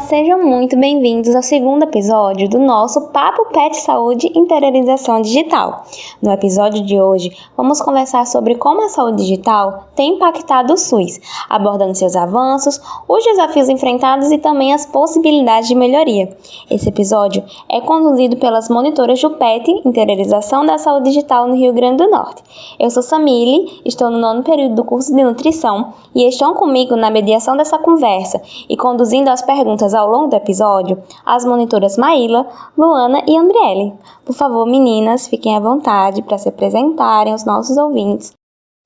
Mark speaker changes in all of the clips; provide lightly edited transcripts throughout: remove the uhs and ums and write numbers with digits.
Speaker 1: sejam muito bem-vindos ao segundo episódio do nosso Papo Pet Saúde Interiorização Digital. No episódio de hoje, vamos conversar sobre como a saúde digital tem impactado o SUS, abordando seus avanços, os desafios enfrentados e também as possibilidades de melhoria. Esse episódio é conduzido pelas monitoras do PET, Interiorização da Saúde Digital no Rio Grande do Norte. Eu sou Samile, estou no 9º período do curso de Nutrição e estão comigo na mediação dessa conversa e conduzindo as perguntas ao longo do episódio, as monitoras Maíla, Luana e Andriele. Por favor, meninas, fiquem à vontade para se apresentarem aos nossos ouvintes.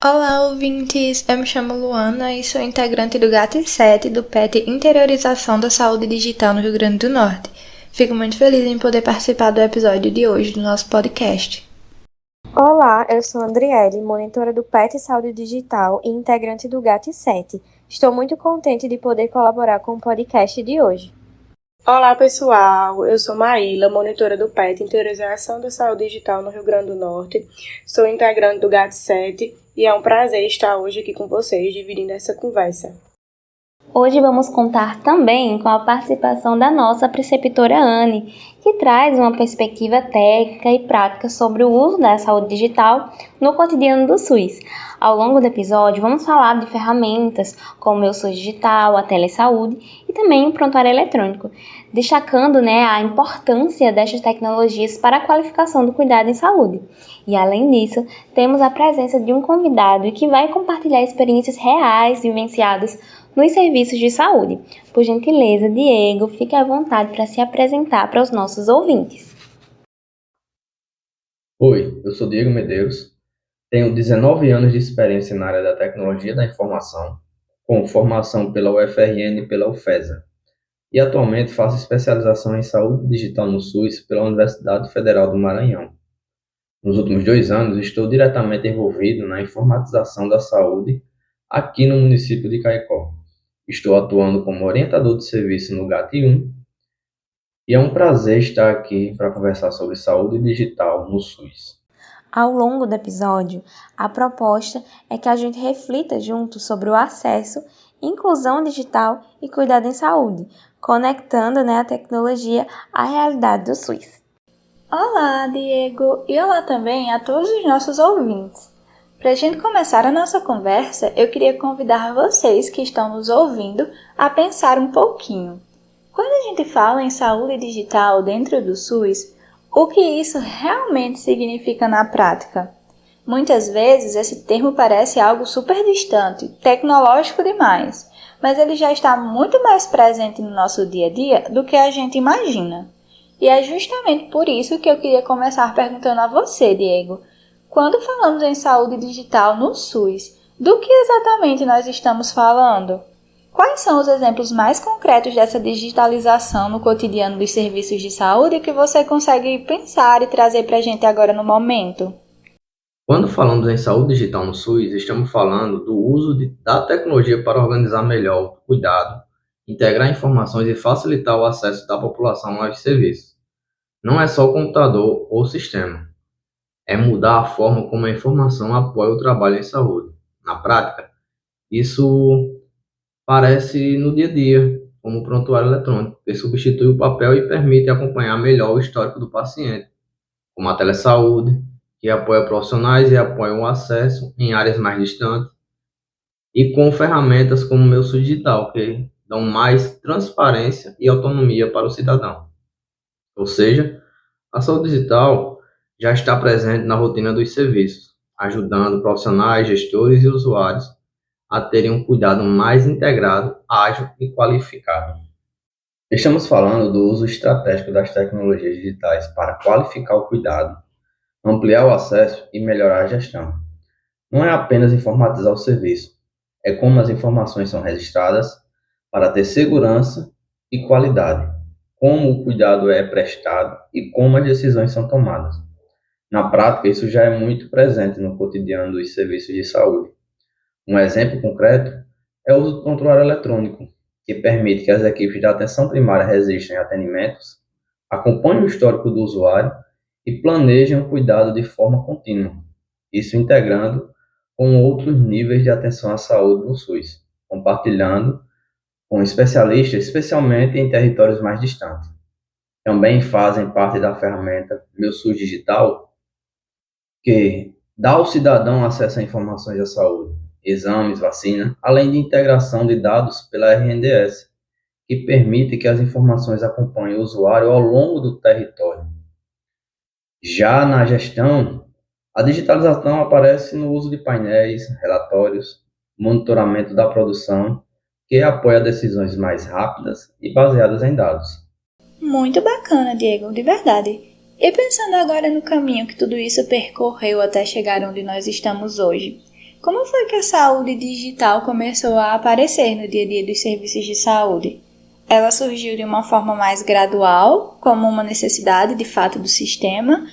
Speaker 2: Olá, ouvintes! Eu me chamo Luana e sou integrante do GAT7 do PET Interiorização da Saúde Digital no Rio Grande do Norte. Fico muito feliz em poder participar do episódio de hoje do nosso podcast.
Speaker 3: Olá, eu sou Andriele, monitora do PET Saúde Digital e integrante do GAT7. Estou muito contente de poder colaborar com o podcast de hoje.
Speaker 4: Olá pessoal, eu sou Maíla, monitora do PET Interiorização da Saúde Digital no Rio Grande do Norte. Sou integrante do GAT7 e é um prazer estar hoje aqui com vocês dividindo essa conversa.
Speaker 1: Hoje vamos contar também com a participação da nossa preceptora Anne, que traz uma perspectiva técnica e prática sobre o uso da saúde digital no cotidiano do SUS. Ao longo do episódio, vamos falar de ferramentas como o Meu SUS Digital, a telesaúde e também o prontuário eletrônico, destacando a importância destas tecnologias para a qualificação do cuidado em saúde. E além disso, temos a presença de um convidado que vai compartilhar experiências reais vivenciadas nos serviços de saúde. Por gentileza, Diego, fique à vontade para se apresentar para os nossos ouvintes.
Speaker 5: Oi, eu sou Diego Medeiros, tenho 19 anos de experiência na área da tecnologia da informação, com formação pela UFRN e pela UFESA, e atualmente faço especialização em saúde digital no SUS pela Universidade Federal do Maranhão. Nos últimos 2 anos, estou diretamente envolvido na informatização da saúde aqui no município de Caicó. Estou atuando como orientador de serviço no GAT1 e é um prazer estar aqui para conversar sobre saúde digital no SUS.
Speaker 1: Ao longo do episódio, a proposta é que a gente reflita junto sobre o acesso, inclusão digital e cuidado em saúde, conectando a tecnologia à realidade do SUS.
Speaker 2: Olá, Diego! E olá também a todos os nossos ouvintes! Para a gente começar a nossa conversa, eu queria convidar vocês que estão nos ouvindo a pensar um pouquinho. Quando a gente fala em saúde digital dentro do SUS, o que isso realmente significa na prática? Muitas vezes esse termo parece algo super distante, tecnológico demais, mas ele já está muito mais presente no nosso dia a dia do que a gente imagina. E é justamente por isso que eu queria começar perguntando a você, Diego. Quando falamos em saúde digital no SUS, do que exatamente nós estamos falando? Quais são os exemplos mais concretos dessa digitalização no cotidiano dos serviços de saúde que você consegue pensar e trazer para a gente agora no momento?
Speaker 5: Quando falamos em saúde digital no SUS, estamos falando do uso da tecnologia para organizar melhor o cuidado, integrar informações e facilitar o acesso da população aos serviços. Não é só o computador ou o sistema. É mudar a forma como a informação apoia o trabalho em saúde. Na prática, isso aparece no dia a dia, como o prontuário eletrônico, que substitui o papel e permite acompanhar melhor o histórico do paciente, como a telesaúde, que apoia profissionais e apoia o acesso em áreas mais distantes, e com ferramentas como o Meu SUS Digital, que dão mais transparência e autonomia para o cidadão. Ou seja, a saúde digital já está presente na rotina dos serviços, ajudando profissionais, gestores e usuários a terem um cuidado mais integrado, ágil e qualificado. Estamos falando do uso estratégico das tecnologias digitais para qualificar o cuidado, ampliar o acesso e melhorar a gestão. Não é apenas informatizar o serviço, é como as informações são registradas para ter segurança e qualidade, como o cuidado é prestado e como as decisões são tomadas. Na prática, isso já é muito presente no cotidiano dos serviços de saúde. Um exemplo concreto é o uso do prontuário eletrônico, que permite que as equipes da atenção primária registrem atendimentos, acompanhem o histórico do usuário e planejem o cuidado de forma contínua, isso integrando com outros níveis de atenção à saúde no SUS, compartilhando com especialistas, especialmente em territórios mais distantes. Também fazem parte da ferramenta Meu SUS Digital, que dá ao cidadão acesso a informações da saúde, exames, vacina, além de integração de dados pela RNDS, que permite que as informações acompanhem o usuário ao longo do território. Já na gestão, a digitalização aparece no uso de painéis, relatórios, monitoramento da produção, que apoia decisões mais rápidas e baseadas em dados.
Speaker 2: Muito bacana, Diego, de verdade. E pensando agora no caminho que tudo isso percorreu até chegar onde nós estamos hoje, como foi que a saúde digital começou a aparecer no dia a dia dos serviços de saúde? Ela surgiu de uma forma mais gradual, como uma necessidade de fato do sistema,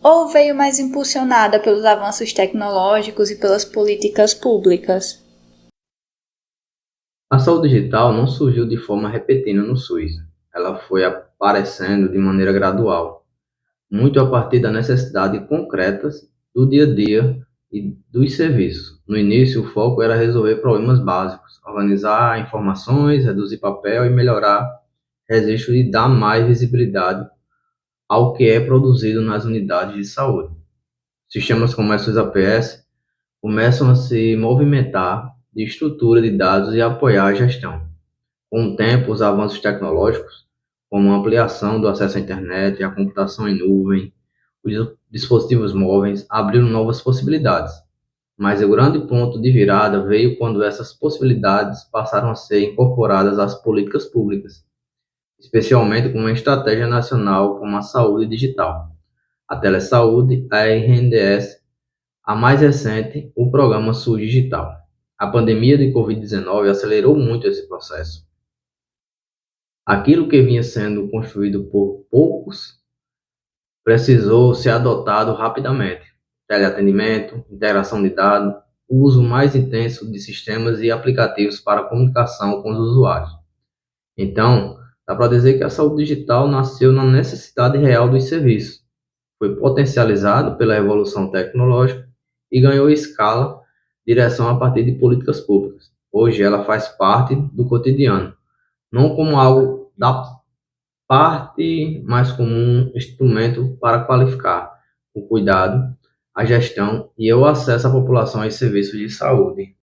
Speaker 2: ou veio mais impulsionada pelos avanços tecnológicos e pelas políticas públicas?
Speaker 5: A saúde digital não surgiu de forma repentina no SUS. Ela foi aparecendo de maneira gradual, muito a partir das necessidades concretas do dia a dia e dos serviços. No início, o foco era resolver problemas básicos, organizar informações, reduzir papel e melhorar registro e dar mais visibilidade ao que é produzido nas unidades de saúde. Sistemas como o SUS APS começam a se movimentar de estrutura de dados e apoiar a gestão. Com o tempo, os avanços tecnológicos, como a ampliação do acesso à internet, a computação em nuvem, os dispositivos móveis, abriram novas possibilidades. Mas o grande ponto de virada veio quando essas possibilidades passaram a ser incorporadas às políticas públicas, especialmente com uma estratégia nacional como a saúde digital, a telesaúde, a RNDS, a mais recente, o programa SUS Digital. A pandemia de Covid-19 acelerou muito esse processo. Aquilo que vinha sendo construído por poucos precisou ser adotado rapidamente. Teleatendimento, integração de dados, uso mais intenso de sistemas e aplicativos para comunicação com os usuários. Então, dá para dizer que a saúde digital nasceu na necessidade real dos serviços, foi potencializado pela evolução tecnológica e ganhou escala, direção a partir de políticas públicas. Hoje ela faz parte do cotidiano, não como algo da parte, mas como um instrumento para qualificar o cuidado, a gestão e o acesso à população aos serviços de saúde.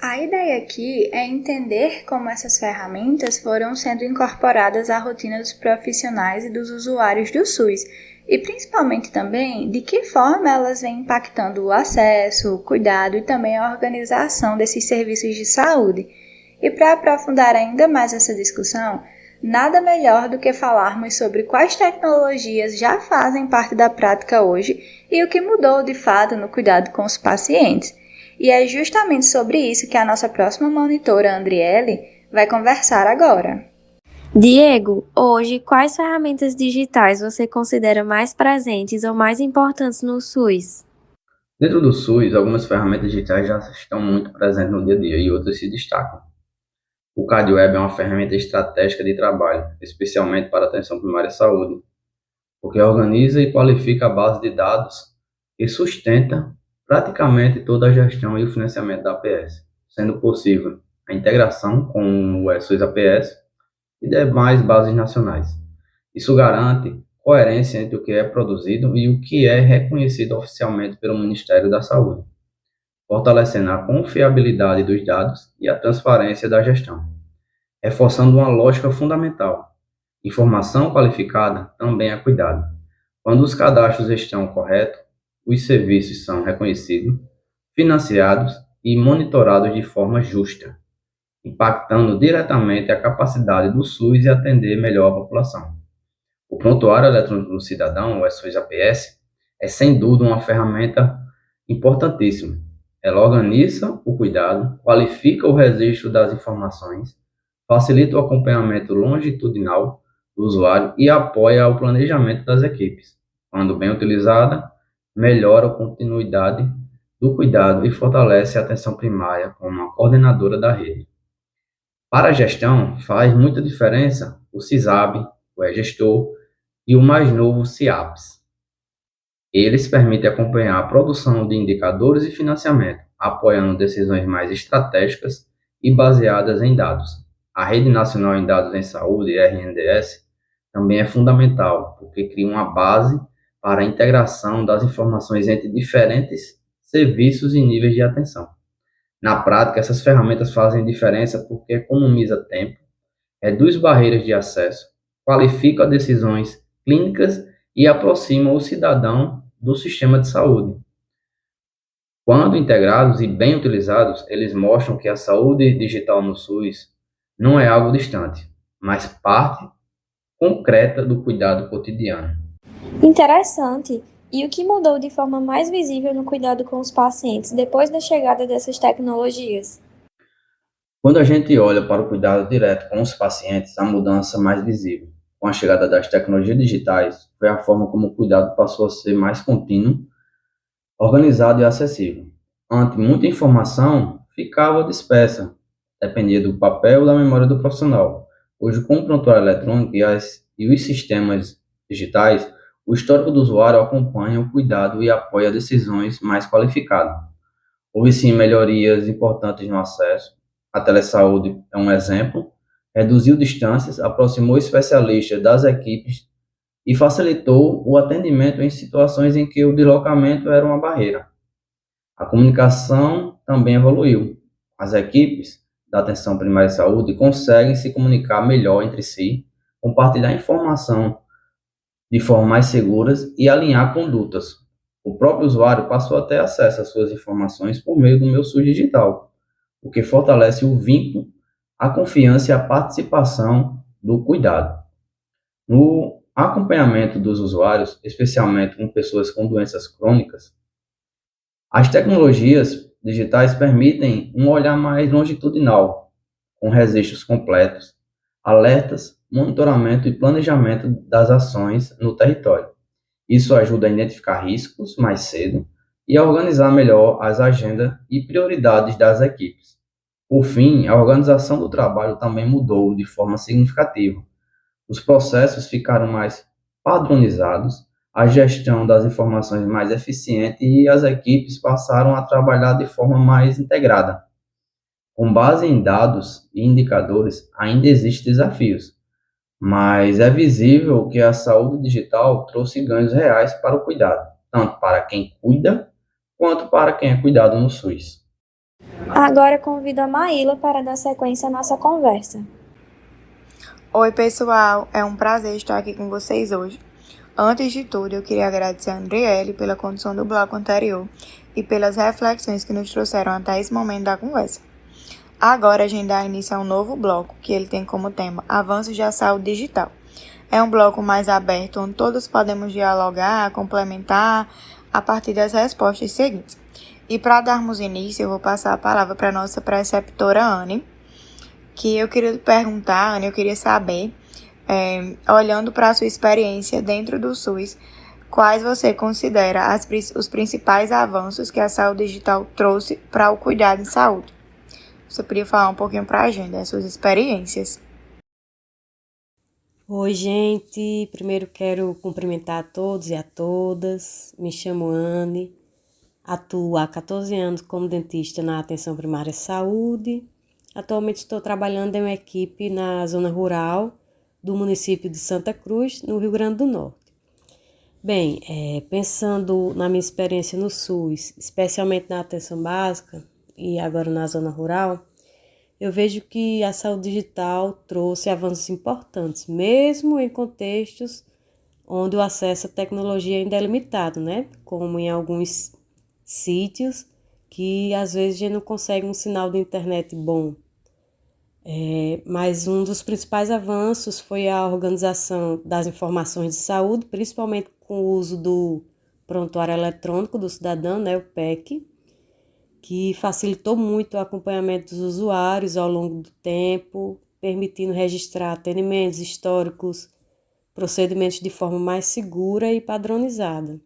Speaker 2: A ideia aqui é entender como essas ferramentas foram sendo incorporadas à rotina dos profissionais e dos usuários do SUS, e principalmente também de que forma elas vêm impactando o acesso, o cuidado e também a organização desses serviços de saúde. E para aprofundar ainda mais essa discussão, nada melhor do que falarmos sobre quais tecnologias já fazem parte da prática hoje e o que mudou de fato no cuidado com os pacientes. E é justamente sobre isso que a nossa próxima monitora, Andriele, vai conversar agora.
Speaker 3: Diego, hoje, quais ferramentas digitais você considera mais presentes ou mais importantes no SUS?
Speaker 5: Dentro do SUS, algumas ferramentas digitais já estão muito presentes no dia a dia e outras se destacam. O CardWeb é uma ferramenta estratégica de trabalho, especialmente para a atenção primária à saúde, porque organiza e qualifica a base de dados e sustenta praticamente toda a gestão e o financiamento da APS, sendo possível a integração com o SUS APS e demais bases nacionais. Isso garante coerência entre o que é produzido e o que é reconhecido oficialmente pelo Ministério da Saúde, fortalecendo a confiabilidade dos dados e a transparência da gestão, reforçando uma lógica fundamental. Informação qualificada também é cuidado. Quando os cadastros estão corretos, os serviços são reconhecidos, financiados e monitorados de forma justa, impactando diretamente a capacidade do SUS de atender melhor a população. O Prontuário Eletrônico do Cidadão, o SUS APS, é sem dúvida uma ferramenta importantíssima. Ela organiza o cuidado, qualifica o registro das informações, facilita o acompanhamento longitudinal do usuário e apoia o planejamento das equipes. Quando bem utilizada, melhora a continuidade do cuidado e fortalece a atenção primária como uma coordenadora da rede. Para a gestão, faz muita diferença o CISAB, o e-gestor e o mais novo CIAPS. Eles permitem acompanhar a produção de indicadores e financiamento, apoiando decisões mais estratégicas e baseadas em dados. A Rede Nacional em Dados em Saúde, RNDS, também é fundamental, porque cria uma base para a integração das informações entre diferentes serviços e níveis de atenção. Na prática, essas ferramentas fazem diferença porque economiza tempo, reduz barreiras de acesso, qualifica decisões clínicas e aproxima o cidadão do sistema de saúde. Quando integrados e bem utilizados, eles mostram que a saúde digital no SUS não é algo distante, mas parte concreta do cuidado cotidiano.
Speaker 3: Interessante. E o que mudou de forma mais visível no cuidado com os pacientes depois da chegada dessas tecnologias?
Speaker 5: Quando a gente olha para o cuidado direto com os pacientes, a mudança mais visível com a chegada das tecnologias digitais foi a forma como o cuidado passou a ser mais contínuo, organizado e acessível. Antes, muita informação ficava dispersa, dependia do papel ou da memória do profissional. Hoje, com o prontuário eletrônico e os sistemas digitais, o histórico do usuário acompanha o cuidado e apoia decisões mais qualificadas. Houve sim melhorias importantes no acesso. A telesaúde é um exemplo. Reduziu distâncias, aproximou especialistas das equipes e facilitou o atendimento em situações em que o deslocamento era uma barreira. A comunicação também evoluiu. As equipes da atenção primária de saúde conseguem se comunicar melhor entre si, compartilhar informação de forma mais seguras e alinhar condutas. O próprio usuário passou a ter acesso às suas informações por meio do Meu SUS Digital, o que fortalece o vínculo, a confiança e a participação do cuidado. No acompanhamento dos usuários, especialmente com pessoas com doenças crônicas, as tecnologias digitais permitem um olhar mais longitudinal, com registros completos, alertas, monitoramento e planejamento das ações no território. Isso ajuda a identificar riscos mais cedo e a organizar melhor as agendas e prioridades das equipes. Por fim, a organização do trabalho também mudou de forma significativa. Os processos ficaram mais padronizados, a gestão das informações mais eficiente e as equipes passaram a trabalhar de forma mais integrada. Com base em dados e indicadores, ainda existem desafios, mas é visível que a saúde digital trouxe ganhos reais para o cuidado, tanto para quem cuida, quanto para quem é cuidado no SUS.
Speaker 3: Agora convido a Maíla para dar sequência à nossa conversa.
Speaker 2: Oi, pessoal, é um prazer estar aqui com vocês hoje. Antes de tudo, eu queria agradecer a Andriele pela condução do bloco anterior e pelas reflexões que nos trouxeram até esse momento da conversa. Agora a gente dá início a um novo bloco, que ele tem como tema Avanços da Saúde Digital. É um bloco mais aberto, onde todos podemos dialogar, complementar, a partir das respostas seguintes. E para darmos início, eu vou passar a palavra para a nossa preceptora Anne, que eu queria perguntar, Anne, eu queria saber, olhando para a sua experiência dentro do SUS, quais você considera os principais avanços que a saúde digital trouxe para o cuidado em saúde? Você podia falar um pouquinho para a gente das suas experiências?
Speaker 6: Oi, gente. Primeiro quero cumprimentar a todos e a todas. Me chamo Anne, atuo há 14 anos como dentista na atenção primária de saúde. Atualmente estou trabalhando em uma equipe na zona rural do município de Santa Cruz, no Rio Grande do Norte. Bem, pensando na minha experiência no SUS, especialmente na atenção básica e agora na zona rural, eu vejo que a saúde digital trouxe avanços importantes, mesmo em contextos onde o acesso à tecnologia ainda é limitado, né? Como em alguns sítios que às vezes a gente não consegue um sinal de internet bom. Mas um dos principais avanços foi a organização das informações de saúde, principalmente com o uso do prontuário eletrônico do cidadão, né, o PEC, que facilitou muito o acompanhamento dos usuários ao longo do tempo, permitindo registrar atendimentos históricos, procedimentos de forma mais segura e padronizada.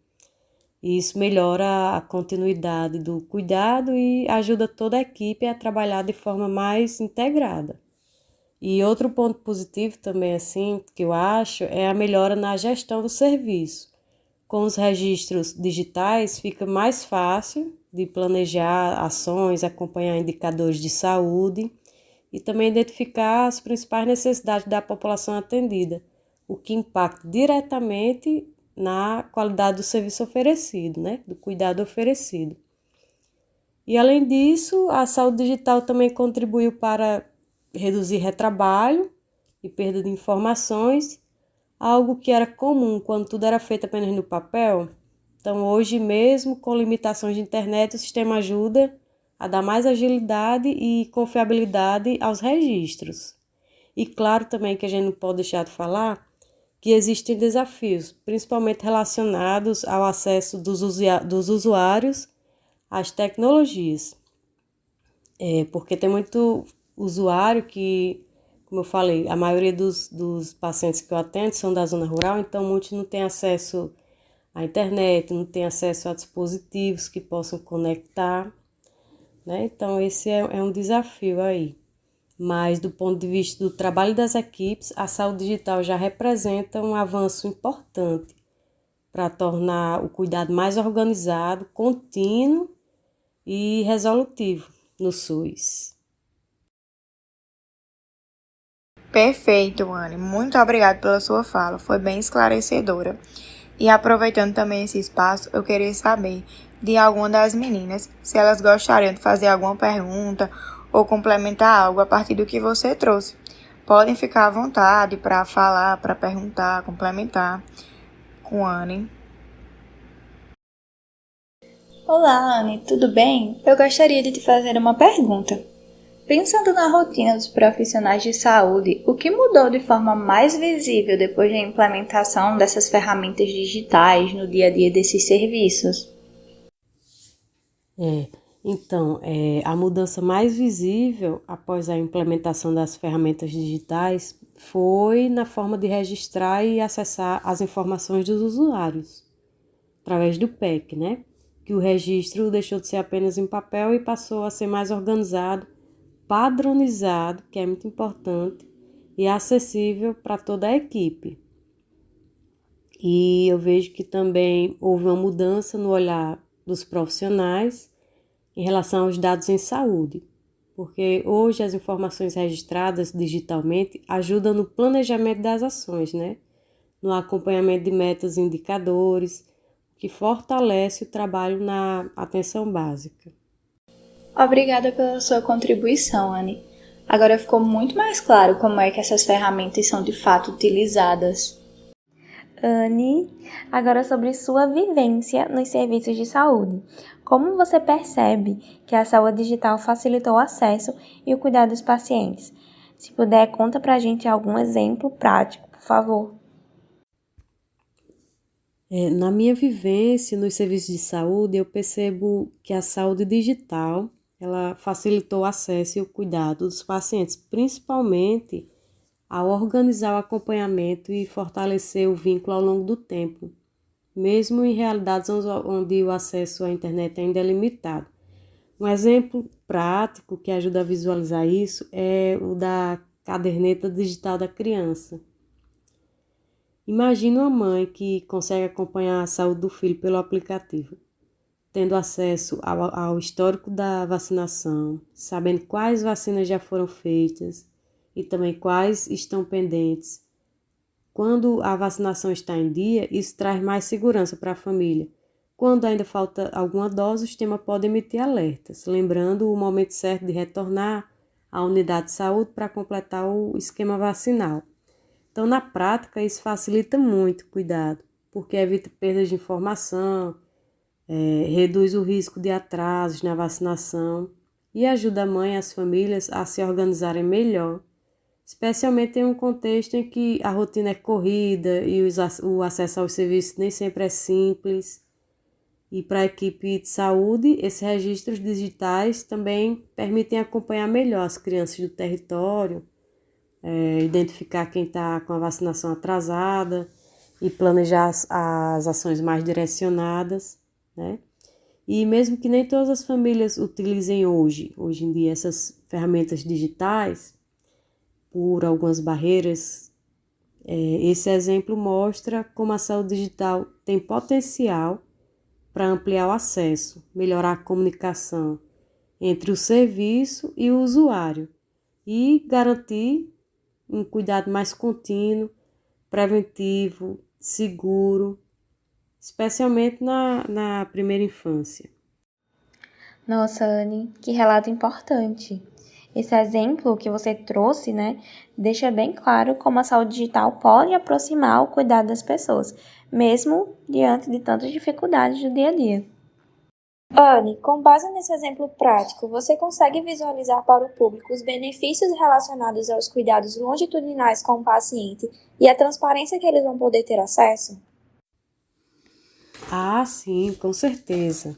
Speaker 6: Isso melhora a continuidade do cuidado e ajuda toda a equipe a trabalhar de forma mais integrada. E outro ponto positivo também, assim, que eu acho, é a melhora na gestão do serviço. Com os registros digitais, fica mais fácil de planejar ações, acompanhar indicadores de saúde e também identificar as principais necessidades da população atendida, o que impacta diretamente na qualidade do serviço oferecido, né? Do cuidado oferecido. E, além disso, a saúde digital também contribuiu para reduzir retrabalho e perda de informações, algo que era comum quando tudo era feito apenas no papel. Então, hoje mesmo, com limitações de internet, o sistema ajuda a dar mais agilidade e confiabilidade aos registros. E claro também que a gente não pode deixar de falar que existem desafios, principalmente relacionados ao acesso dos usuários às tecnologias. Porque tem muito usuário que, como eu falei, a maioria dos pacientes que eu atendo são da zona rural, então muitos não têm acesso à internet, não têm acesso a dispositivos que possam conectar, né? Então esse é um desafio aí. Mas do ponto de vista do trabalho das equipes, a saúde digital já representa um avanço importante para tornar o cuidado mais organizado, contínuo e resolutivo no SUS.
Speaker 2: Perfeito, Anne. Muito obrigada pela sua fala. Foi bem esclarecedora. E aproveitando também esse espaço, eu queria saber de alguma das meninas se elas gostariam de fazer alguma pergunta ou complementar algo a partir do que você trouxe. Podem ficar à vontade para falar, para perguntar, complementar com a Anne. Olá, Anne, tudo bem? Eu gostaria de te fazer uma pergunta. Pensando na rotina dos profissionais de saúde, o que mudou de forma mais visível depois da implementação dessas ferramentas digitais no dia a dia desses serviços?
Speaker 6: Então, a mudança mais visível após a implementação das ferramentas digitais foi na forma de registrar e acessar as informações dos usuários, através do PEC, né? Que o registro deixou de ser apenas em papel e passou a ser mais organizado, padronizado, que é muito importante, e acessível para toda a equipe. E eu vejo que também houve uma mudança no olhar dos profissionais em relação aos dados em saúde, porque hoje as informações registradas digitalmente ajudam no planejamento das ações, né? No acompanhamento de metas e indicadores, que fortalece o trabalho na atenção básica.
Speaker 2: Obrigada pela sua contribuição, Anne. Agora ficou muito mais claro como é que essas ferramentas são de fato utilizadas.
Speaker 1: Anne, agora sobre sua vivência nos serviços de saúde. Como você percebe que a saúde digital facilitou o acesso e o cuidado dos pacientes? Se puder, conta pra gente algum exemplo prático, por favor.
Speaker 6: Na minha vivência nos serviços de saúde, eu percebo que a saúde digital ela facilitou o acesso e o cuidado dos pacientes, principalmente ao organizar o acompanhamento e fortalecer o vínculo ao longo do tempo, mesmo em realidades onde o acesso à internet ainda é limitado. Um exemplo prático que ajuda a visualizar isso é o da caderneta digital da criança. Imagina uma mãe que consegue acompanhar a saúde do filho pelo aplicativo, tendo acesso ao histórico da vacinação, sabendo quais vacinas já foram feitas e também quais estão pendentes. Quando a vacinação está em dia, isso traz mais segurança para a família. Quando ainda falta alguma dose, o sistema pode emitir alertas, lembrando o momento certo de retornar à unidade de saúde para completar o esquema vacinal. Então, na prática, isso facilita muito o cuidado, porque evita perdas de informação, reduz o risco de atrasos na vacinação e ajuda a mãe e as famílias a se organizarem melhor, especialmente em um contexto em que a rotina é corrida e o acesso aos serviços nem sempre é simples. E para a equipe de saúde, esses registros digitais também permitem acompanhar melhor as crianças do território, identificar quem está com a vacinação atrasada e planejar as ações mais direcionadas, né? E mesmo que nem todas as famílias utilizem hoje em dia, essas ferramentas digitais, por algumas barreiras, esse exemplo mostra como a saúde digital tem potencial para ampliar o acesso, melhorar a comunicação entre o serviço e o usuário, e garantir um cuidado mais contínuo, preventivo, seguro, especialmente na primeira infância.
Speaker 1: Nossa, Anne, que relato importante. Esse exemplo que você trouxe, né, deixa bem claro como a saúde digital pode aproximar o cuidado das pessoas, mesmo diante de tantas dificuldades do dia a dia.
Speaker 3: Anne, com base nesse exemplo prático, você consegue visualizar para o público os benefícios relacionados aos cuidados longitudinais com o paciente e a transparência que eles vão poder ter acesso?
Speaker 6: Ah, sim, com certeza.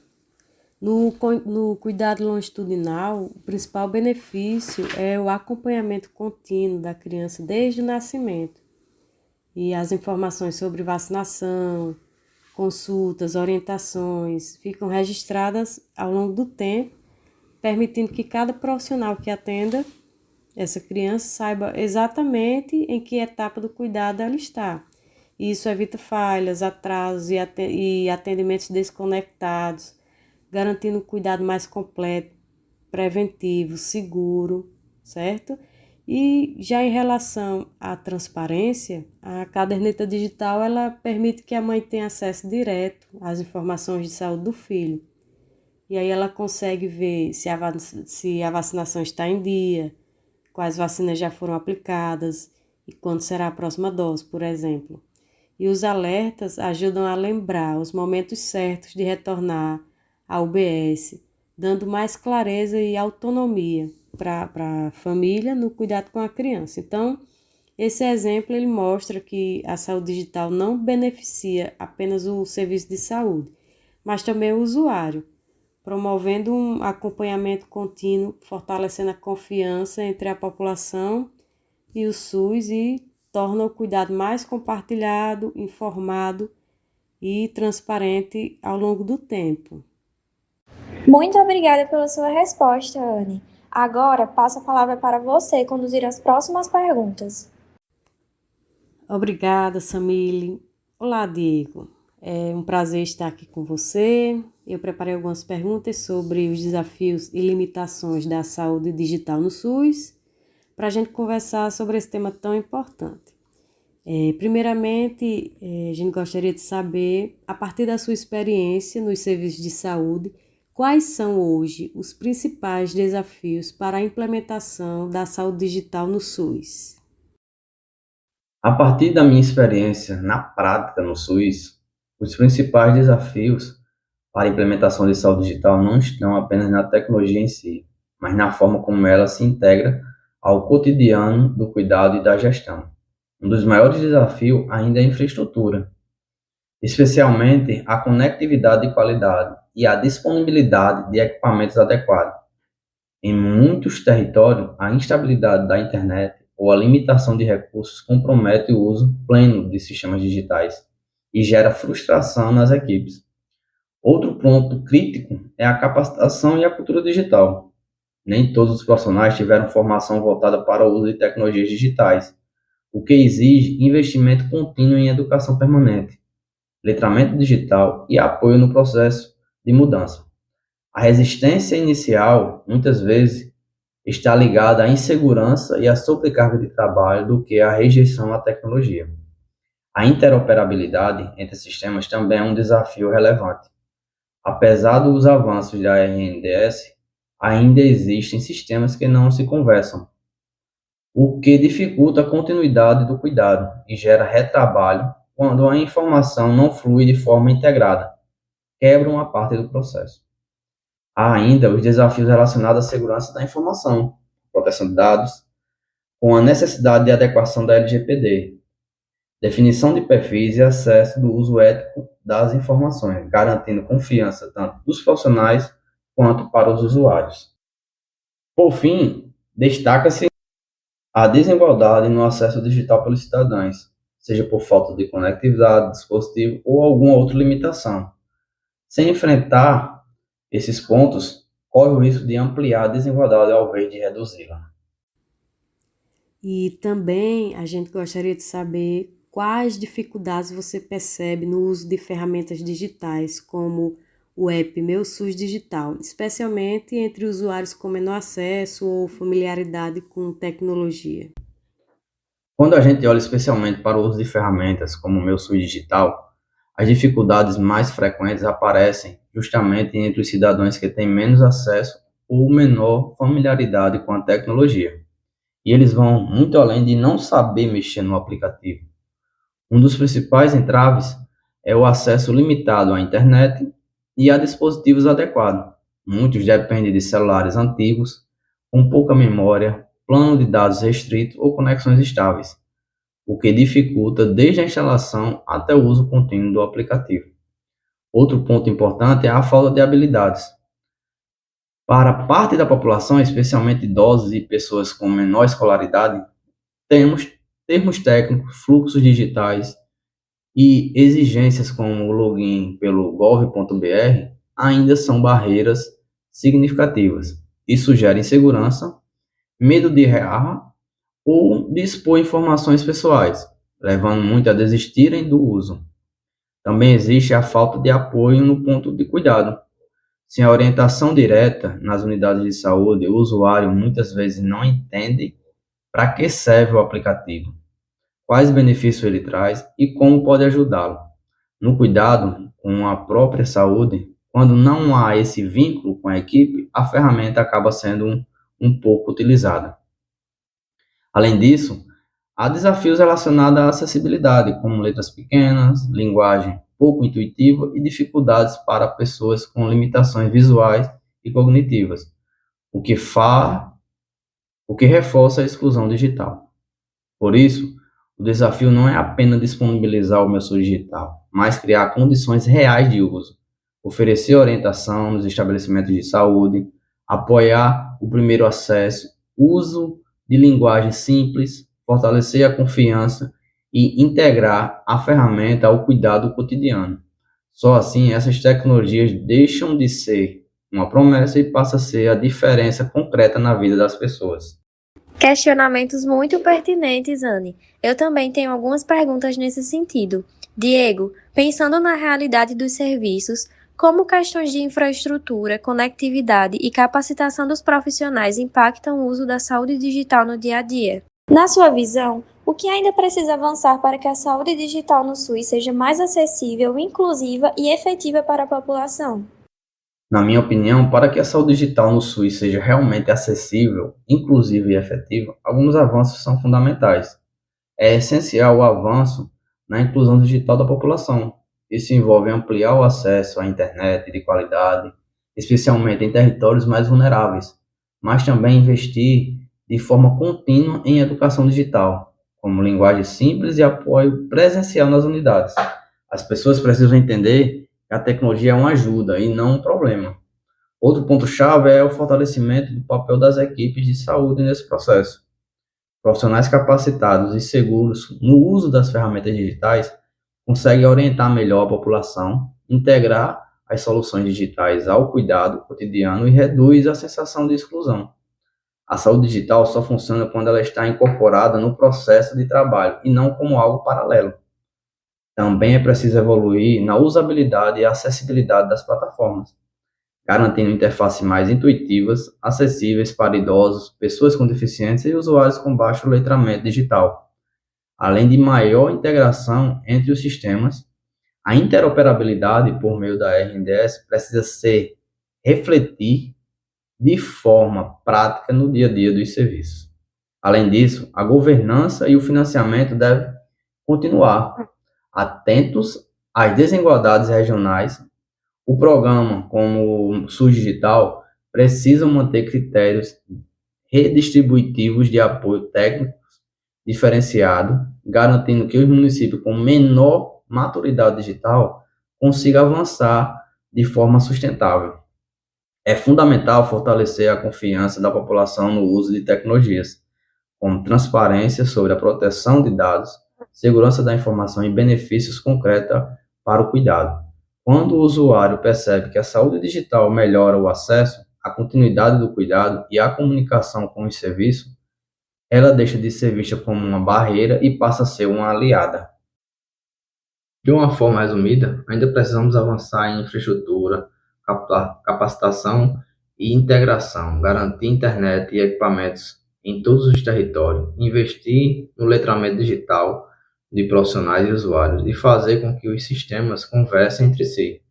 Speaker 6: No cuidado longitudinal, o principal benefício é o acompanhamento contínuo da criança desde o nascimento e as informações sobre vacinação, consultas, orientações ficam registradas ao longo do tempo, permitindo que cada profissional que atenda essa criança saiba exatamente em que etapa do cuidado ela está. Isso evita falhas, atrasos e atendimentos desconectados, garantindo um cuidado mais completo, preventivo, seguro, certo? E já em relação à transparência, a caderneta digital ela permite que a mãe tenha acesso direto às informações de saúde do filho. E aí ela consegue ver se a vacinação está em dia, quais vacinas já foram aplicadas e quando será a próxima dose, por exemplo. E os alertas ajudam a lembrar os momentos certos de retornar à UBS, dando mais clareza e autonomia para a família no cuidado com a criança. Então, esse exemplo ele mostra que a saúde digital não beneficia apenas o serviço de saúde, mas também o usuário, promovendo um acompanhamento contínuo, fortalecendo a confiança entre a população e o SUS e torna o cuidado mais compartilhado, informado e transparente ao longo do tempo.
Speaker 3: Muito obrigada pela sua resposta, Anne. Agora, passo a palavra para você conduzir as próximas perguntas.
Speaker 6: Obrigada, Samile. Olá, Diego. É um prazer estar aqui com você. Eu preparei algumas perguntas sobre os desafios e limitações da saúde digital no SUS, para a gente conversar sobre esse tema tão importante. Primeiramente, a gente gostaria de saber, a partir da sua experiência nos serviços de saúde, quais são hoje os principais desafios para a implementação da saúde digital no SUS?
Speaker 5: A partir da minha experiência na prática no SUS, os principais desafios para a implementação de saúde digital não estão apenas na tecnologia em si, mas na forma como ela se integra ao cotidiano do cuidado e da gestão. Um dos maiores desafios ainda é a infraestrutura, especialmente a conectividade de qualidade e a disponibilidade de equipamentos adequados. Em muitos territórios, a instabilidade da internet ou a limitação de recursos compromete o uso pleno de sistemas digitais e gera frustração nas equipes. Outro ponto crítico é a capacitação e a cultura digital. Nem todos os profissionais tiveram formação voltada para o uso de tecnologias digitais, o que exige investimento contínuo em educação permanente, letramento digital e apoio no processo de mudança. A resistência inicial, muitas vezes, está ligada à insegurança e à sobrecarga de trabalho do que à rejeição à tecnologia. A interoperabilidade entre sistemas também é um desafio relevante. Apesar dos avanços da RNDS, ainda existem sistemas que não se conversam, o que dificulta a continuidade do cuidado e gera retrabalho quando a informação não flui de forma integrada, quebra uma parte do processo. Há ainda os desafios relacionados à segurança da informação, proteção de dados, com a necessidade de adequação da LGPD, definição de perfis e acesso do uso ético das informações, garantindo confiança tanto dos profissionais quanto para os usuários. Por fim, destaca-se a desigualdade no acesso digital pelos cidadãos, seja por falta de conectividade, dispositivo ou alguma outra limitação. Sem enfrentar esses pontos, corre o risco de ampliar a desigualdade ao invés de reduzi-la.
Speaker 6: E também a gente gostaria de saber quais dificuldades você percebe no uso de ferramentas digitais, como o app Meu SUS Digital, especialmente entre usuários com menor acesso ou familiaridade com tecnologia?
Speaker 5: Quando a gente olha especialmente para o uso de ferramentas como o Meu SUS Digital, as dificuldades mais frequentes aparecem justamente entre os cidadãos que têm menos acesso ou menor familiaridade com a tecnologia. E eles vão muito além de não saber mexer no aplicativo. Um dos principais entraves é o acesso limitado à internet e a dispositivos adequados. Muitos dependem de celulares antigos, com pouca memória, plano de dados restrito ou conexões estáveis, o que dificulta desde a instalação até o uso contínuo do aplicativo. Outro ponto importante é a falta de habilidades. Para parte da população, especialmente idosos e pessoas com menor escolaridade, temos termos técnicos, fluxos digitais e exigências como o login pelo gov.br ainda são barreiras significativas. Isso gera insegurança, medo de errar ou de expor informações pessoais, levando muito a desistirem do uso. Também existe a falta de apoio no ponto de cuidado. Sem a orientação direta nas unidades de saúde, o usuário muitas vezes não entende para que serve o aplicativo, quais benefícios ele traz e como pode ajudá-lo. No cuidado com a própria saúde, quando não há esse vínculo com a equipe, a ferramenta acaba sendo um pouco utilizada. Além disso, há desafios relacionados à acessibilidade, como letras pequenas, linguagem pouco intuitiva e dificuldades para pessoas com limitações visuais e cognitivas, o que reforça a exclusão digital. Por isso, o desafio não é apenas disponibilizar o Meu SUS Digital, mas criar condições reais de uso, oferecer orientação nos estabelecimentos de saúde, apoiar o primeiro acesso, uso de linguagem simples, fortalecer a confiança e integrar a ferramenta ao cuidado cotidiano. Só assim essas tecnologias deixam de ser uma promessa e passam a ser a diferença concreta na vida das pessoas.
Speaker 3: Questionamentos muito pertinentes, Anne. Eu também tenho algumas perguntas nesse sentido. Diego, pensando na realidade dos serviços, como questões de infraestrutura, conectividade e capacitação dos profissionais impactam o uso da saúde digital no dia a dia? Na sua visão, o que ainda precisa avançar para que a saúde digital no SUS seja mais acessível, inclusiva e efetiva para a população?
Speaker 5: Na minha opinião, para que a saúde digital no SUS seja realmente acessível, inclusiva e efetiva, alguns avanços são fundamentais. É essencial o avanço na inclusão digital da população. Isso envolve ampliar o acesso à internet de qualidade, especialmente em territórios mais vulneráveis, mas também investir de forma contínua em educação digital, como linguagem simples e apoio presencial nas unidades. As pessoas precisam entender que a tecnologia é uma ajuda e não um problema. Outro ponto-chave é o fortalecimento do papel das equipes de saúde nesse processo. Profissionais capacitados e seguros no uso das ferramentas digitais conseguem orientar melhor a população, integrar as soluções digitais ao cuidado cotidiano e reduz a sensação de exclusão. A saúde digital só funciona quando ela está incorporada no processo de trabalho e não como algo paralelo. Também é preciso evoluir na usabilidade e acessibilidade das plataformas, garantindo interfaces mais intuitivas, acessíveis para idosos, pessoas com deficiência e usuários com baixo letramento digital. Além de maior integração entre os sistemas, a interoperabilidade por meio da RNDS precisa refletir de forma prática no dia a dia dos serviços. Além disso, a governança e o financiamento devem continuar atentos às desigualdades regionais. O programa, como o SUS Digital, precisam manter critérios redistributivos de apoio técnico diferenciado, garantindo que os municípios com menor maturidade digital consigam avançar de forma sustentável. É fundamental fortalecer a confiança da população no uso de tecnologias, como transparência sobre a proteção de dados, segurança da informação e benefícios concretos para o cuidado. Quando o usuário percebe que a saúde digital melhora o acesso, a continuidade do cuidado e a comunicação com os serviços, ela deixa de ser vista como uma barreira e passa a ser uma aliada. De uma forma resumida, ainda precisamos avançar em infraestrutura, capacitação e integração, garantir internet e equipamentos em todos os territórios, investir no letramento digital de profissionais e usuários e fazer com que os sistemas conversem entre si.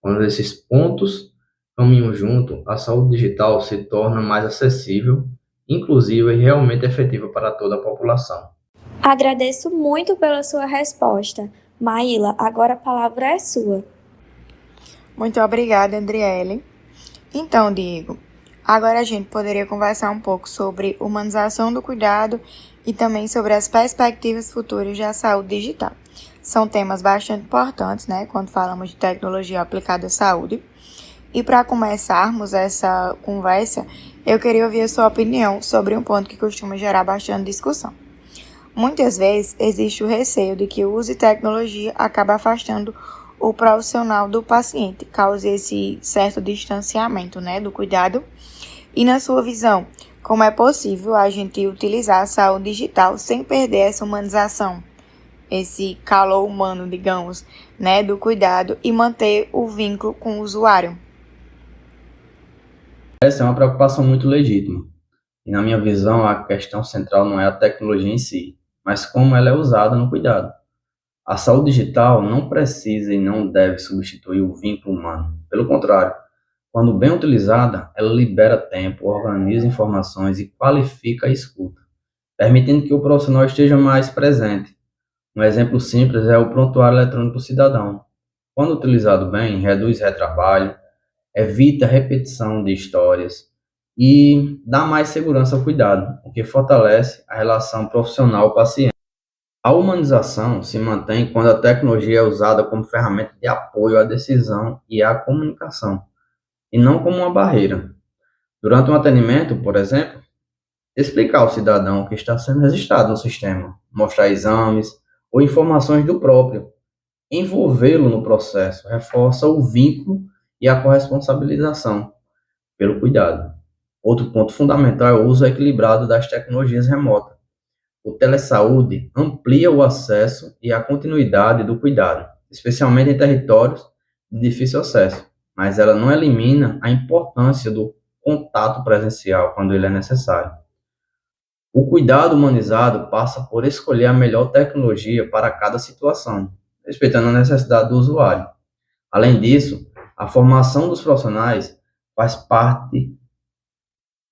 Speaker 5: Quando esses pontos caminham junto, a saúde digital se torna mais acessível, inclusiva e realmente efetiva para toda a população.
Speaker 3: Agradeço muito pela sua resposta. Maíla, agora a palavra é sua.
Speaker 4: Muito obrigada, Andriele. Então, Diego, agora a gente poderia conversar um pouco sobre humanização do cuidado e também sobre as perspectivas futuras da saúde digital. São temas bastante importantes, né, quando falamos de tecnologia aplicada à saúde. E para começarmos essa conversa, eu queria ouvir a sua opinião sobre um ponto que costuma gerar bastante discussão. Muitas vezes existe o receio de que o uso de tecnologia acaba afastando o profissional do paciente, causa esse certo distanciamento, né, do cuidado. E na sua visão, como é possível a gente utilizar a saúde digital sem perder essa humanização, esse calor humano, digamos, né, do cuidado e manter o vínculo com o usuário?
Speaker 5: Essa é uma preocupação muito legítima. E na minha visão, a questão central não é a tecnologia em si, mas como ela é usada no cuidado. A saúde digital não precisa e não deve substituir o vínculo humano. Pelo contrário, quando bem utilizada, ela libera tempo, organiza informações e qualifica a escuta, permitindo que o profissional esteja mais presente. Um exemplo simples é o prontuário eletrônico do cidadão. Quando utilizado bem, reduz retrabalho, evita repetição de histórias e dá mais segurança ao cuidado, o que fortalece a relação profissional-paciente. A humanização se mantém quando a tecnologia é usada como ferramenta de apoio à decisão e à comunicação, e não como uma barreira. Durante um atendimento, por exemplo, explicar ao cidadão o que está sendo registrado no sistema, mostrar exames ou informações do próprio, envolvê-lo no processo, reforça o vínculo e a corresponsabilização pelo cuidado. Outro ponto fundamental é o uso equilibrado das tecnologias remotas. O telesaúde amplia o acesso e a continuidade do cuidado, especialmente em territórios de difícil acesso, mas ela não elimina a importância do contato presencial quando ele é necessário. O cuidado humanizado passa por escolher a melhor tecnologia para cada situação, respeitando a necessidade do usuário. Além disso, a formação dos profissionais faz parte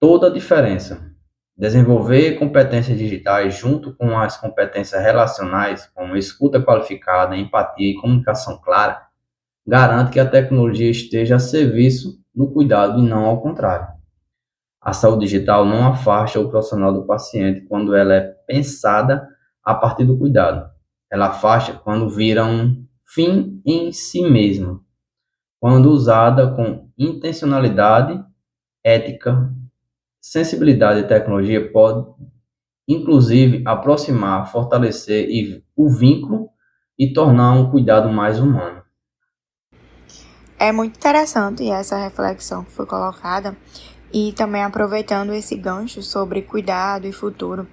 Speaker 5: toda a diferença. Desenvolver competências digitais junto com as competências relacionais, como escuta qualificada, empatia e comunicação clara, garante que a tecnologia esteja a serviço do cuidado e não ao contrário. A saúde digital não afasta o profissional do paciente quando ela é pensada a partir do cuidado. Ela afasta quando vira um fim em si mesma, quando usada com intencionalidade, ética, sensibilidade e tecnologia pode, inclusive, aproximar, fortalecer o vínculo e tornar um cuidado mais humano.
Speaker 4: É muito interessante essa reflexão que foi colocada e também aproveitando esse gancho sobre cuidado e futuro,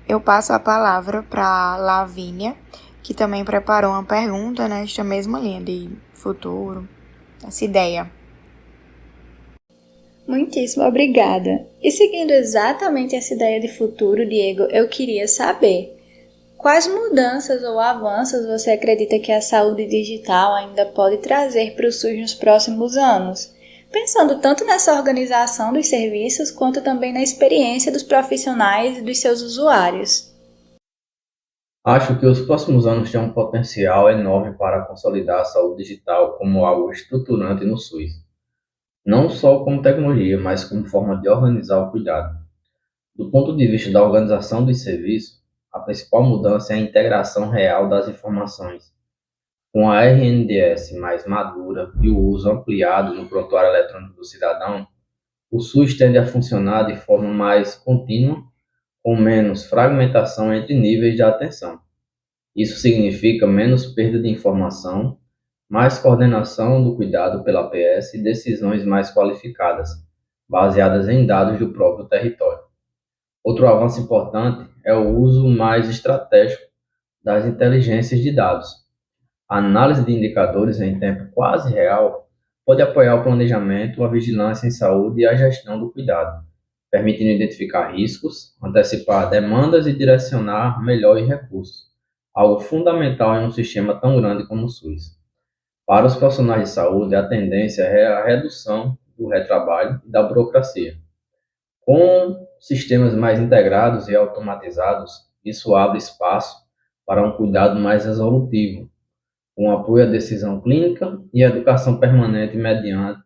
Speaker 4: eu passo a palavra para Lavínia, que também preparou uma pergunta nesta mesma linha de futuro, essa ideia.
Speaker 2: Muitíssimo obrigada. E seguindo exatamente essa ideia de futuro, Diego, eu queria saber quais mudanças ou avanços você acredita que a saúde digital ainda pode trazer para o SUS nos próximos anos? Pensando tanto nessa organização dos serviços, quanto também na experiência dos profissionais e dos seus usuários.
Speaker 5: Acho que os próximos anos têm um potencial enorme para consolidar a saúde digital como algo estruturante no SUS. Não só como tecnologia, mas como forma de organizar o cuidado. Do ponto de vista da organização dos serviços, a principal mudança é a integração real das informações. Com a RNDS mais madura e o uso ampliado no prontuário eletrônico do cidadão, o SUS tende a funcionar de forma mais contínua, com menos fragmentação entre níveis de atenção. Isso significa menos perda de informação, mais coordenação do cuidado pela APS e decisões mais qualificadas, baseadas em dados do próprio território. Outro avanço importante é o uso mais estratégico das inteligências de dados. A análise de indicadores em tempo quase real pode apoiar o planejamento, a vigilância em saúde e a gestão do cuidado, permitindo identificar riscos, antecipar demandas e direcionar melhor os recursos, algo fundamental em um sistema tão grande como o SUS. Para os profissionais de saúde, a tendência é a redução do retrabalho e da burocracia. Com sistemas mais integrados e automatizados, isso abre espaço para um cuidado mais resolutivo, com apoio à decisão clínica e educação permanente mediante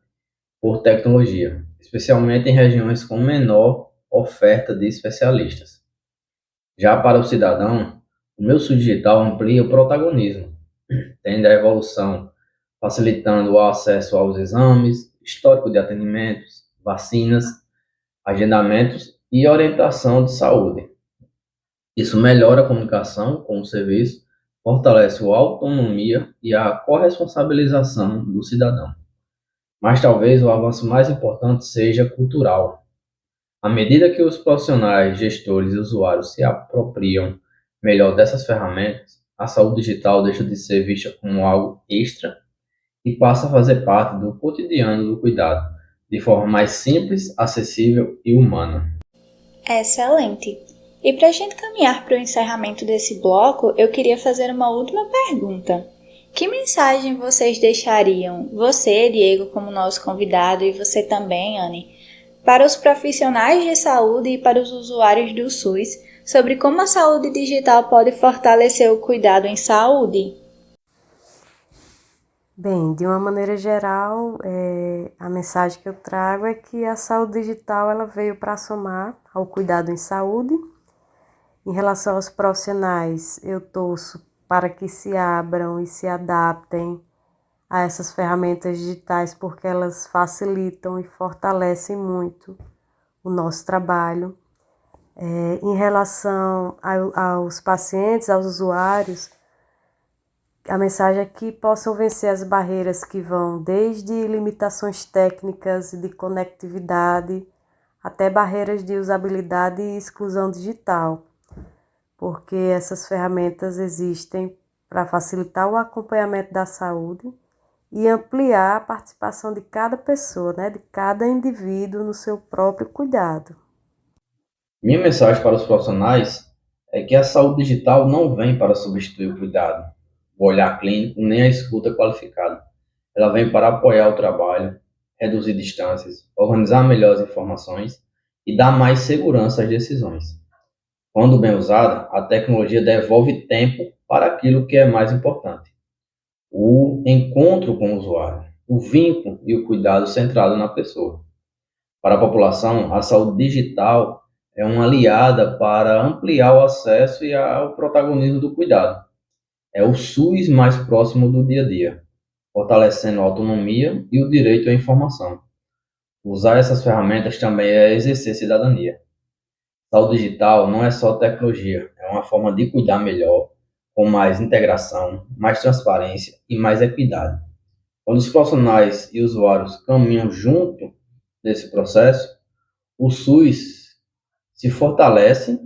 Speaker 5: por tecnologia, especialmente em regiões com menor oferta de especialistas. Já para o cidadão, o meu SUS digital amplia o protagonismo, tende a evolução, facilitando o acesso aos exames, histórico de atendimentos, vacinas, agendamentos e orientação de saúde. Isso melhora a comunicação com o serviço, fortalece a autonomia e a corresponsabilização do cidadão. Mas talvez o avanço mais importante seja cultural. À medida que os profissionais, gestores e usuários se apropriam melhor dessas ferramentas, a saúde digital deixa de ser vista como algo extra e passa a fazer parte do cotidiano do cuidado, de forma mais simples, acessível e humana.
Speaker 2: Excelente! E para a gente caminhar para o encerramento desse bloco, eu queria fazer uma última pergunta. Que mensagem vocês deixariam, você, Diego, como nosso convidado, e você também, Anne, para os profissionais de saúde e para os usuários do SUS, sobre como a saúde digital pode fortalecer o cuidado em saúde?
Speaker 6: Bem, de uma maneira geral, a mensagem que eu trago é que a saúde digital ela veio para somar ao cuidado em saúde. Em relação aos profissionais, eu torço para que se abram e se adaptem a essas ferramentas digitais, porque elas facilitam e fortalecem muito o nosso trabalho. Em relação aos pacientes, aos usuários, a mensagem é que possam vencer as barreiras que vão desde limitações técnicas e de conectividade até barreiras de usabilidade e exclusão digital, porque essas ferramentas existem para facilitar o acompanhamento da saúde e ampliar a participação de cada pessoa, de cada indivíduo no seu próprio cuidado.
Speaker 5: Minha mensagem para os profissionais é que a saúde digital não vem para substituir o cuidado, o olhar clínico, nem a escuta qualificada. Ela vem para apoiar o trabalho, reduzir distâncias, organizar melhor as informações e dar mais segurança às decisões. Quando bem usada, a tecnologia devolve tempo para aquilo que é mais importante: o encontro com o usuário, o vínculo e o cuidado centrado na pessoa. Para a população, a saúde digital é uma aliada para ampliar o acesso e o protagonismo do cuidado. É o SUS mais próximo do dia a dia, fortalecendo a autonomia e o direito à informação. Usar essas ferramentas também é exercer cidadania. Saúde digital não é só tecnologia, é uma forma de cuidar melhor, com mais integração, mais transparência e mais equidade. Quando os profissionais e usuários caminham junto desse processo, o SUS se fortalece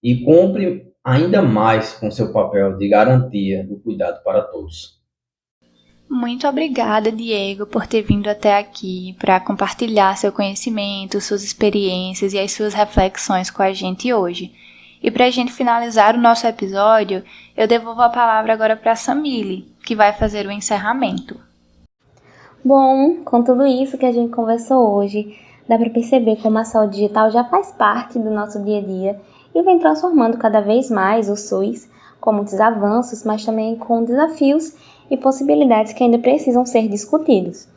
Speaker 5: e cumpre ainda mais com seu papel de garantia do cuidado para todos.
Speaker 2: Muito obrigada, Diego, por ter vindo até aqui para compartilhar seu conhecimento, suas experiências e as suas reflexões com a gente hoje. E para a gente finalizar o nosso episódio, eu devolvo a palavra agora para a Samile, que vai fazer o encerramento.
Speaker 1: Bom, com tudo isso que a gente conversou hoje, dá para perceber como a saúde digital já faz parte do nosso dia a dia e vem transformando cada vez mais o SUS, com muitos avanços, mas também com desafios e possibilidades que ainda precisam ser discutidos.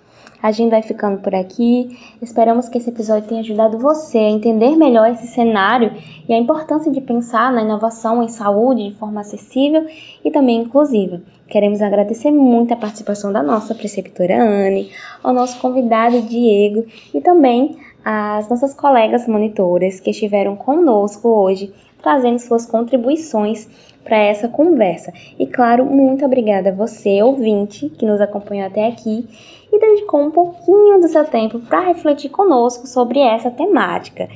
Speaker 1: A gente vai ficando por aqui, esperamos que esse episódio tenha ajudado você a entender melhor esse cenário e a importância de pensar na inovação em saúde de forma acessível e também inclusiva. Queremos agradecer muito a participação da nossa preceptora Anne, ao nosso convidado Diego e também às nossas colegas monitoras que estiveram conosco hoje, trazendo suas contribuições para essa conversa. E claro, muito obrigada a você, ouvinte, que nos acompanhou até aqui e dedicou um pouquinho do seu tempo para refletir conosco sobre essa temática.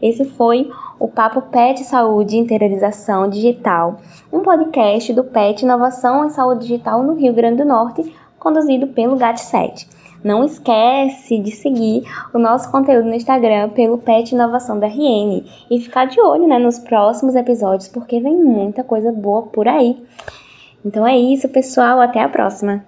Speaker 1: Esse foi o Papo PET Saúde e Interiorização Digital, um podcast do PET Inovação em Saúde Digital no Rio Grande do Norte, conduzido pelo GAT7. Não esquece de seguir o nosso conteúdo no Instagram pelo Pet Inovação da RN e ficar de olho, né, nos próximos episódios, porque vem muita coisa boa por aí. Então é isso, pessoal. Até a próxima!